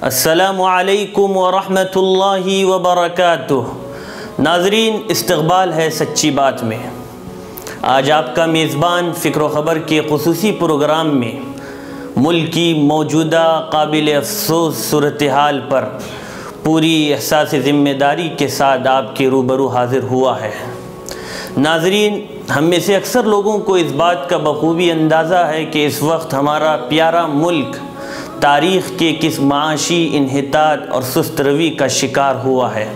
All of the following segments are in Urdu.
السلام علیکم ورحمۃ اللہ وبرکاتہ۔ ناظرین، استقبال ہے سچی بات میں۔ آج آپ کا میزبان فکر و خبر کے خصوصی پروگرام میں ملک کی موجودہ قابل افسوس صورتحال پر پوری احساس ذمہ داری کے ساتھ آپ کے روبرو حاضر ہوا ہے۔ ناظرین، ہم میں سے اکثر لوگوں کو اس بات کا بخوبی اندازہ ہے کہ اس وقت ہمارا پیارا ملک تاریخ کے کس معاشی انحطاط اور سست روی کا شکار ہوا ہے۔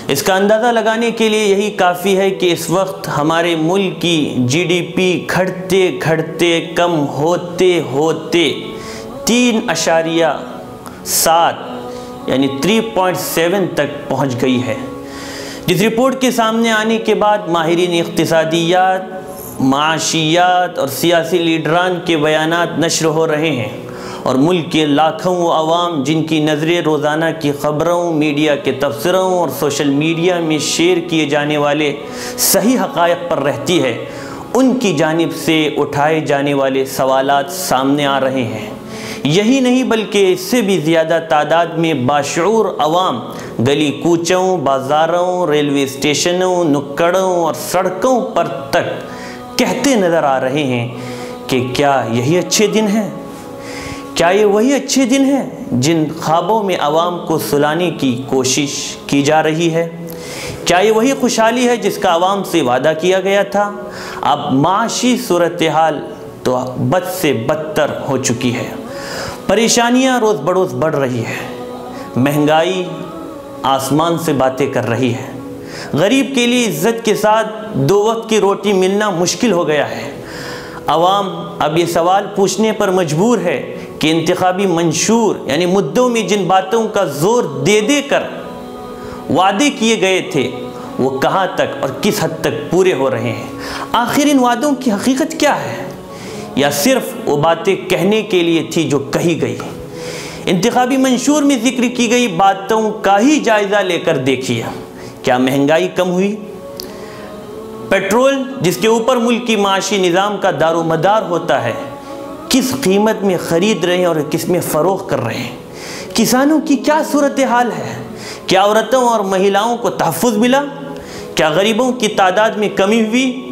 اس کا اندازہ لگانے کے لیے یہی کافی ہے کہ اس وقت ہمارے ملک کی جی ڈی پی گھٹتے گھٹتے کم ہوتے ہوتے 3.7 یعنی 3.7 تک پہنچ گئی ہے، جس رپورٹ کے سامنے آنے کے بعد ماہرین اقتصادیات، معاشیات اور سیاسی لیڈران کے بیانات نشر ہو رہے ہیں، اور ملک کے لاکھوں عوام جن کی نظریں روزانہ کی خبروں، میڈیا کے تبصروں اور سوشل میڈیا میں شیئر کیے جانے والے صحیح حقائق پر رہتی ہے، ان کی جانب سے اٹھائے جانے والے سوالات سامنے آ رہے ہیں۔ یہی نہیں بلکہ اس سے بھی زیادہ تعداد میں باشعور عوام گلی کوچوں، بازاروں، ریلوے اسٹیشنوں، نکڑوں اور سڑکوں پر تک کہتے نظر آ رہے ہیں کہ کیا یہی اچھے دن ہیں؟ کیا یہ وہی اچھے دن ہیں جن خوابوں میں عوام کو سلانے کی کوشش کی جا رہی ہے؟ کیا یہ وہی خوشحالی ہے جس کا عوام سے وعدہ کیا گیا تھا؟ اب معاشی صورتحال تو بد سے بدتر ہو چکی ہے۔ پریشانیاں روز بروز بڑھ رہی ہے، مہنگائی آسمان سے باتیں کر رہی ہے، غریب کے لیے عزت کے ساتھ 2 وقت کی روٹی ملنا مشکل ہو گیا ہے۔ عوام اب یہ سوال پوچھنے پر مجبور ہے کہ انتخابی منشور یعنی مدعوں میں جن باتوں کا زور دے دے کر وعدے کیے گئے تھے وہ کہاں تک اور کس حد تک پورے ہو رہے ہیں؟ آخر ان وعدوں کی حقیقت کیا ہے، یا صرف وہ باتیں کہنے کے لیے تھی جو کہی گئی؟ انتخابی منشور میں ذکر کی گئی باتوں کا ہی جائزہ لے کر دیکھیے۔ کیا مہنگائی کم ہوئی؟ پیٹرول جس کے اوپر ملک کی معاشی نظام کا دار و مدار ہوتا ہے، کس قیمت میں خرید رہے ہیں اور کس میں فروخت کر رہے ہیں؟ کسانوں کی کیا صورتحال ہے؟ کیا عورتوں اور مہیلاؤں کو تحفظ ملا؟ کیا غریبوں کی تعداد میں کمی ہوئی؟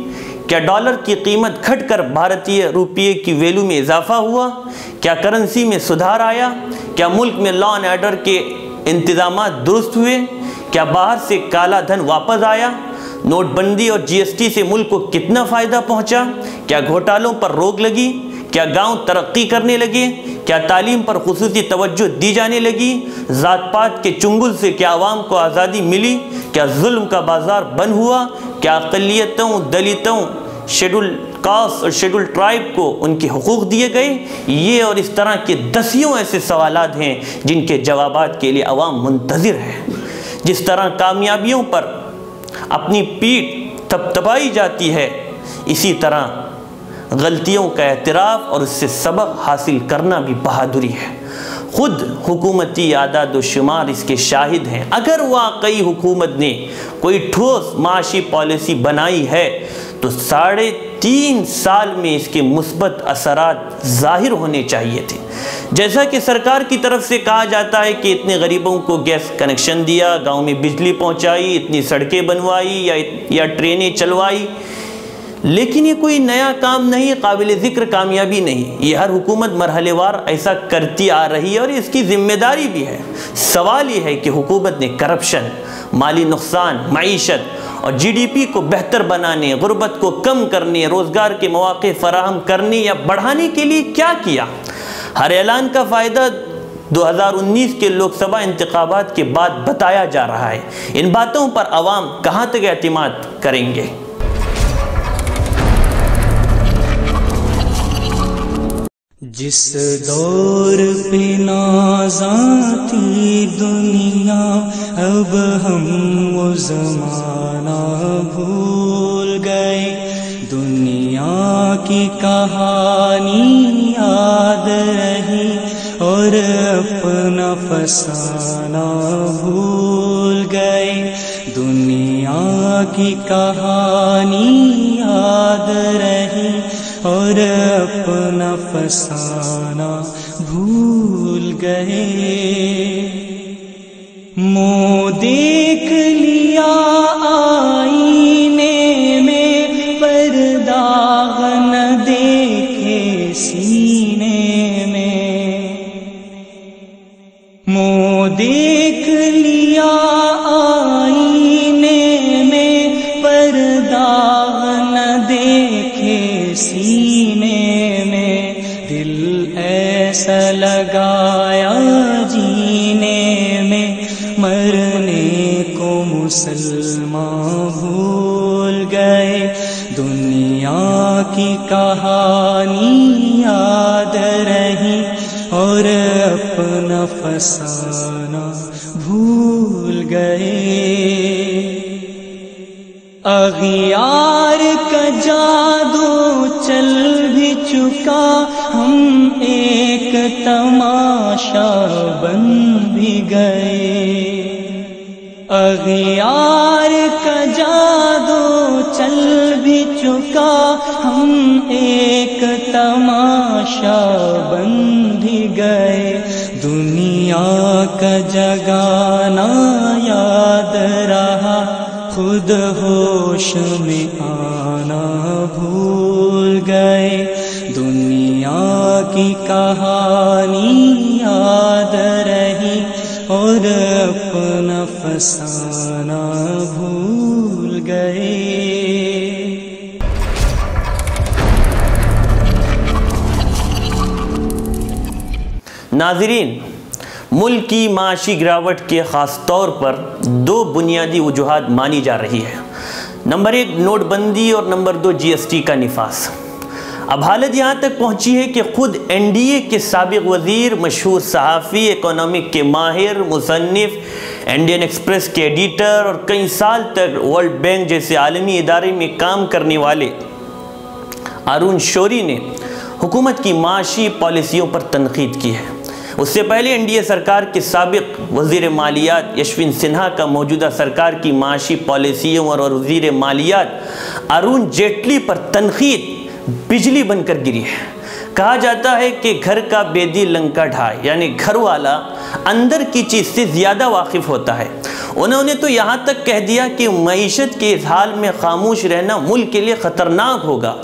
کیا ڈالر کی قیمت گھٹ کر بھارتی روپیے کی ویلیو میں اضافہ ہوا؟ کیا کرنسی میں سدھار آیا؟ کیا ملک میں لا اینڈ آرڈر کے انتظامات درست ہوئے؟ کیا باہر سے کالا دھن واپس آیا؟ نوٹ بندی اور جی ایس ٹی سے ملک کو کتنا فائدہ پہنچا؟ کیا گھوٹالوں پر روک لگی؟ کیا گاؤں ترقی کرنے لگے؟ کیا تعلیم پر خصوصی توجہ دی جانے لگی؟ ذات پات کے چنگل سے کیا عوام کو آزادی ملی؟ کیا ظلم کا بازار بند ہوا؟ کیا اقلیتوں، دلتوں، شیڈول کاسٹ اور شیڈول ٹرائب کو ان کے حقوق دیے گئے؟ یہ اور اس طرح کے دسیوں ایسے سوالات ہیں جن کے جوابات کے لیے عوام منتظر ہے۔ جس طرح کامیابیوں پر اپنی پیٹھ تھپتھپائی جاتی ہے، اسی طرح غلطیوں کا اعتراف اور اس سے سبق حاصل کرنا بھی بہادری ہے۔ خود حکومتی اعداد و شمار اس کے شاہد ہیں۔ اگر واقعی حکومت نے کوئی ٹھوس معاشی پالیسی بنائی ہے تو 3.5 سال میں اس کے مثبت اثرات ظاہر ہونے چاہیے تھے۔ جیسا کہ سرکار کی طرف سے کہا جاتا ہے کہ اتنے غریبوں کو گیس کنیکشن دیا، گاؤں میں بجلی پہنچائی، اتنی سڑکیں بنوائی یا ٹرینیں چلوائی، لیکن یہ کوئی نیا کام نہیں، قابل ذکر کامیابی نہیں۔ یہ ہر حکومت مرحلے وار ایسا کرتی آ رہی ہے اور اس کی ذمہ داری بھی ہے۔ سوال یہ ہے کہ حکومت نے کرپشن، مالی نقصان، معیشت اور جی ڈی پی کو بہتر بنانے، غربت کو کم کرنے، روزگار کے مواقع فراہم کرنے یا بڑھانے کے لیے کیا کیا؟ ہر اعلان کا فائدہ 2019 کے لوک سبھا انتخابات کے بعد بتایا جا رہا ہے۔ ان باتوں پر عوام کہاں تک اعتماد کریں گے؟ جس دور پہ نازاں تھی دنیا، اب ہم وہ زمانہ بھول گئے۔ دنیا کی کہانی یاد رہی اور اپنا فسانہ بھول گئے۔ دنیا کی کہانی یاد رہی اور اپنا فسانہ بھول گئے. منہ دیکھ لیا آئینے میں پر داغ نہ دیکھے سینے میں. منہ دیکھ لیا آئینے میں پر داغ نہ دیکھے سینے میں. دل ایسا لگایا جینے میں مرنے کو مسلمان بھول گئے. دنیا کی کہانی یاد رہی اور اپنا فسانہ بھول گئے. اغیار کا جادو چل بھی چکا ہم ایک تماشا بن بھی گئے. اغیار کا جادو چل بھی چکا ہم ایک تماشا بن بھی گئے. دنیا کا جگانا یاد رہا خود ہوش میں آنا بھول گئے. دنیا کی کہانی یاد رہی اور اپنا فسانہ بھول گئے. ناظرین، ملک کی معاشی گراوٹ کے خاص طور پر دو بنیادی وجوہات مانی جا رہی ہے. نمبر 1 نوٹ بندی اور نمبر 2 GST کا نفاذ. اب حالت یہاں تک پہنچی ہے کہ خود NDA کے سابق وزیر، مشہور صحافی، اکنامک کے ماہر، مصنف، انڈین ایکسپریس کے ایڈیٹر اور کئی سال تک ورلڈ بینک جیسے عالمی ادارے میں کام کرنے والے ارون شوری نے حکومت کی معاشی پالیسیوں پر تنقید کی ہے. اس سے پہلے NDA سرکار کے سابق وزیر مالیات یشوین سنہا کا موجودہ سرکار کی معاشی پالیسیوں اور وزیر مالیات ارون جیٹلی پر تنقید بجلی بن کر گری ہے. کہا جاتا ہے کہ گھر کا بیدی لنکا ڈھائے، یعنی گھر والا اندر کی چیز سے زیادہ واقف ہوتا ہے. انہوں نے تو یہاں تک کہہ دیا کہ معیشت کے اس حال میں خاموش رہنا ملک کے لیے خطرناک ہوگا.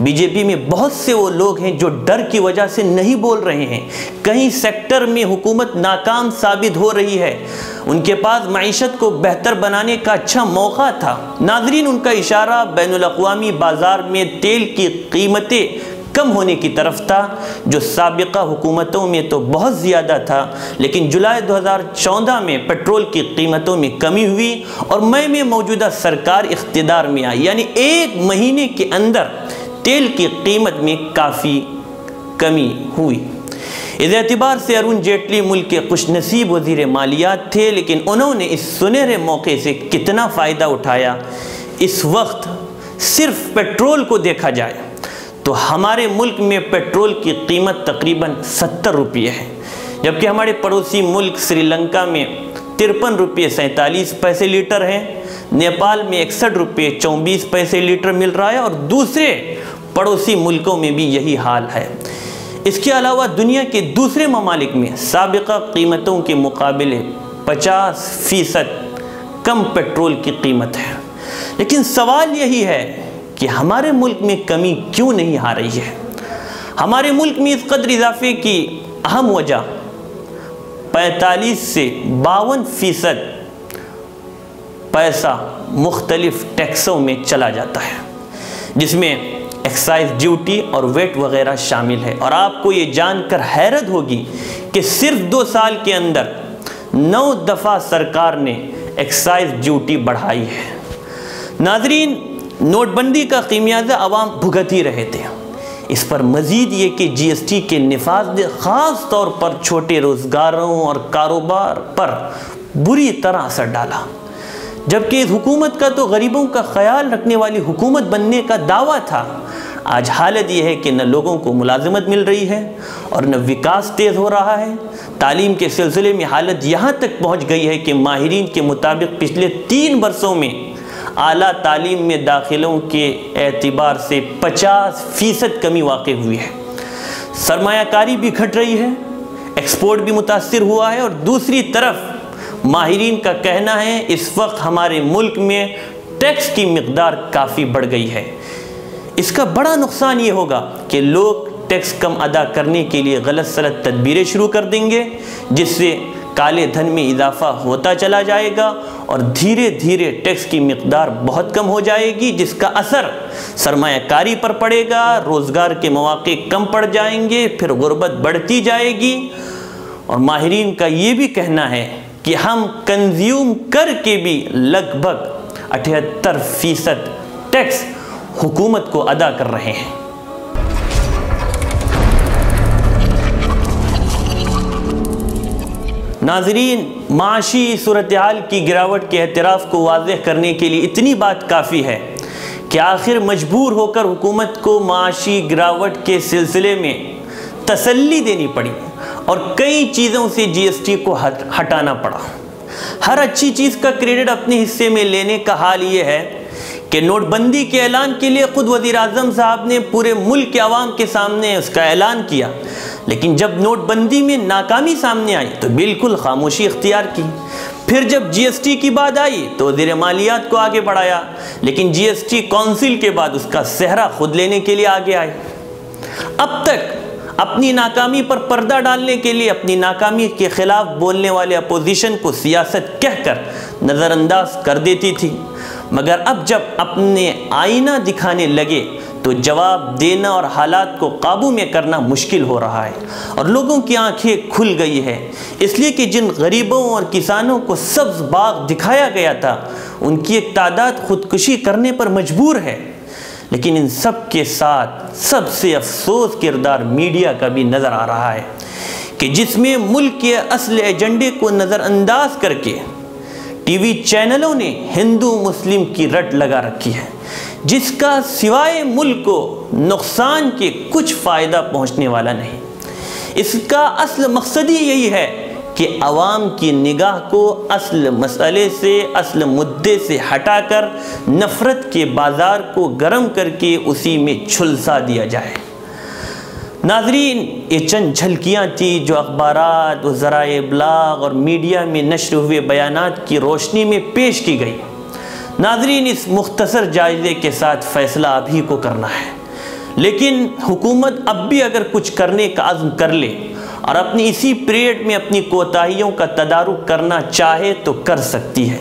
BJP میں بہت سے وہ لوگ ہیں جو ڈر کی وجہ سے نہیں بول رہے ہیں. کہیں سیکٹر میں حکومت ناکام ثابت ہو رہی ہے. ان کے پاس معیشت کو بہتر بنانے کا اچھا موقع تھا. ناظرین، ان کا اشارہ بین الاقوامی بازار میں تیل کی قیمتیں کم ہونے کی طرف تھا، جو سابقہ حکومتوں میں تو بہت زیادہ تھا. لیکن جولائی 2014 میں پیٹرول کی قیمتوں میں کمی ہوئی اور مئی میں موجودہ سرکار اقتدار میں آئی، یعنی ایک مہینے کے اندر تیل کی قیمت میں کافی کمی ہوئی. اس اعتبار سے ارون جیٹلی ملک کے خوش نصیب وزیر مالیات تھے، لیکن انہوں نے اس سنہرے موقع سے کتنا فائدہ اٹھایا. اس وقت صرف پیٹرول کو دیکھا جائے تو ہمارے ملک میں پیٹرول کی قیمت تقریباً 70 روپے ہے، جبکہ ہمارے پڑوسی ملک سری لنکا میں 53 روپے 47 پیسے لیٹر ہے. نیپال میں 61 روپے 24 پیسے لیٹر مل رہا ہے اور دوسرے پڑوسی ملکوں میں بھی یہی حال ہے. اس کے علاوہ دنیا کے دوسرے ممالک میں سابقہ قیمتوں کے مقابلے 50% کم پیٹرول کی قیمت ہے. لیکن سوال یہی ہے کہ ہمارے ملک میں کمی کیوں نہیں آ رہی ہے؟ ہمارے ملک میں اس قدر اضافے کی اہم وجہ 45 سے 52% پیسہ مختلف ٹیکسوں میں چلا جاتا ہے، جس میں ایکسائز ڈیوٹی اور ویٹ وغیرہ شامل ہے. اور آپ کو یہ جان کر حیرت ہوگی کہ صرف 2 سال کے اندر 9 دفعہ سرکار نے ایکسائز ڈیوٹی بڑھائی ہے. ناظرین، نوٹ بندی کا خمیازہ عوام بھگت ہی رہے تھے. اس پر مزید یہ کہ GST کے نفاذ نے خاص طور پر چھوٹے روزگاروں اور کاروبار پر بری طرح اثر ڈالا، جبکہ اس حکومت کا تو غریبوں کا خیال رکھنے والی حکومت بننے کا دعویٰ تھا. آج حالت یہ ہے کہ نہ لوگوں کو ملازمت مل رہی ہے اور نہ وکاس تیز ہو رہا ہے. تعلیم کے سلسلے میں حالت یہاں تک پہنچ گئی ہے کہ ماہرین کے مطابق پچھلے 3 برسوں میں اعلیٰ تعلیم میں داخلوں کے اعتبار سے 50% کمی واقع ہوئی ہے. سرمایہ کاری بھی گھٹ رہی ہے، ایکسپورٹ بھی متاثر ہوا ہے، اور دوسری طرف ماہرین کا کہنا ہے اس وقت ہمارے ملک میں ٹیکس کی مقدار کافی بڑھ گئی ہے۔ اس کا بڑا نقصان یہ ہوگا کہ لوگ ٹیکس کم ادا کرنے کے لیے غلط سلط تدبیریں شروع کر دیں گے، جس سے کالے دھن میں اضافہ ہوتا چلا جائے گا اور دھیرے دھیرے ٹیکس کی مقدار بہت کم ہو جائے گی، جس کا اثر سرمایہ کاری پر پڑے گا، روزگار کے مواقع کم پڑ جائیں گے، پھر غربت بڑھتی جائے گی۔ اور ماہرین کا یہ بھی کہنا ہے کہ ہم کنزیوم کر کے بھی لگ بھگ 78% ٹیکس حکومت کو ادا کر رہے ہیں۔ ناظرین، معاشی صورتحال کی گراوٹ کے اعتراف کو واضح کرنے کے لیے اتنی بات کافی ہے کہ آخر مجبور ہو کر حکومت کو معاشی گراوٹ کے سلسلے میں تسلی دینی پڑی اور کئی چیزوں سے جی ایس ٹی کو ہٹانا پڑا۔ ہر اچھی چیز کا کریڈٹ اپنے حصے میں لینے کا حال یہ ہے کہ نوٹ بندی کے اعلان کے لیے خود وزیر اعظم صاحب نے پورے ملک کے عوام کے سامنے اس کا اعلان کیا، لیکن جب نوٹ بندی میں ناکامی سامنے آئی تو بالکل خاموشی اختیار کی۔ پھر جب جی ایس ٹی کی بات آئی تو وزیر مالیات کو آگے بڑھایا، لیکن جی ایس ٹی کونسل کے بعد اس کا سہرا خود لینے کے لیے آگے آئے۔ اب تک اپنی ناکامی پر پردہ ڈالنے کے لیے اپنی ناکامی کے خلاف بولنے والے اپوزیشن کو سیاست کہہ کر نظر انداز کر دیتی تھی، مگر اب جب اپنے آئینہ دکھانے لگے تو جواب دینا اور حالات کو قابو میں کرنا مشکل ہو رہا ہے، اور لوگوں کی آنکھیں کھل گئی ہے، اس لیے کہ جن غریبوں اور کسانوں کو سبز باغ دکھایا گیا تھا ان کی ایک تعداد خودکشی کرنے پر مجبور ہے۔ لیکن ان سب کے ساتھ سب سے افسوس کردار میڈیا کا بھی نظر آ رہا ہے کہ جس میں ملک کے اصل ایجنڈے کو نظر انداز کر کے ٹی وی چینلوں نے ہندو مسلم کی رٹ لگا رکھی ہے، جس کا سوائے ملک کو نقصان کے کچھ فائدہ پہنچنے والا نہیں۔ اس کا اصل مقصد ہی یہی ہے کہ عوام کی نگاہ کو اصل مسئلے سے، اصل مدے سے ہٹا کر نفرت کے بازار کو گرم کر کے اسی میں جھلسا دیا جائے۔ ناظرین، یہ چند جھلکیاں تھیں جو اخبارات و ذرائع ابلاغ اور میڈیا میں نشر ہوئے بیانات کی روشنی میں پیش کی گئی۔ ناظرین، اس مختصر جائزے کے ساتھ فیصلہ اب ہی کو کرنا ہے، لیکن حکومت اب بھی اگر کچھ کرنے کا عزم کر لے اور اپنی اسی پیریڈ میں اپنی کوتاہیوں کا تدارک کرنا چاہے تو کر سکتی ہے۔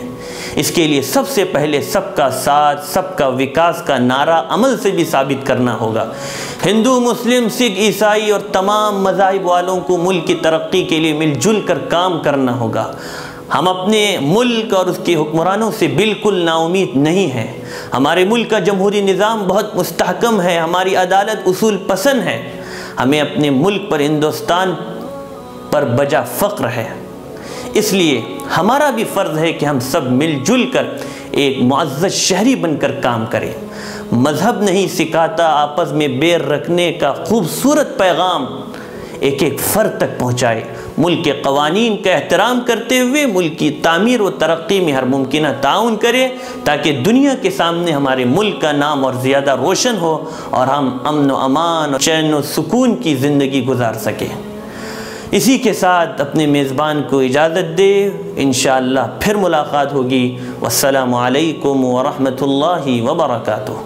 اس کے لیے سب سے پہلے سب کا ساتھ، سب کا وکاس کا نعرہ عمل سے بھی ثابت کرنا ہوگا۔ ہندو، مسلم، سکھ، عیسائی اور تمام مذاہب والوں کو ملک کی ترقی کے لیے مل جل کر کام کرنا ہوگا۔ ہم اپنے ملک اور اس کے حکمرانوں سے بالکل نا امید نہیں ہیں۔ ہمارے ملک کا جمہوری نظام بہت مستحکم ہے، ہماری عدالت اصول پسند ہے، ہمیں اپنے ملک پر، ہندوستان پر بجا فخر ہے۔ اس لیے ہمارا بھی فرض ہے کہ ہم سب مل جل کر ایک معزز شہری بن کر کام کریں۔ مذہب نہیں سکھاتا آپس میں بیر رکھنے کا خوبصورت پیغام ایک ایک فرد تک پہنچائے، ملک کے قوانین کا احترام کرتے ہوئے ملک کی تعمیر و ترقی میں ہر ممکنہ تعاون کرے، تاکہ دنیا کے سامنے ہمارے ملک کا نام اور زیادہ روشن ہو اور ہم امن و امان اور چین و سکون کی زندگی گزار سکیں۔ اسی کے ساتھ اپنے میزبان کو اجازت دے، انشاءاللہ پھر ملاقات ہوگی۔ والسلام علیکم ورحمۃ اللہ وبرکاتہ۔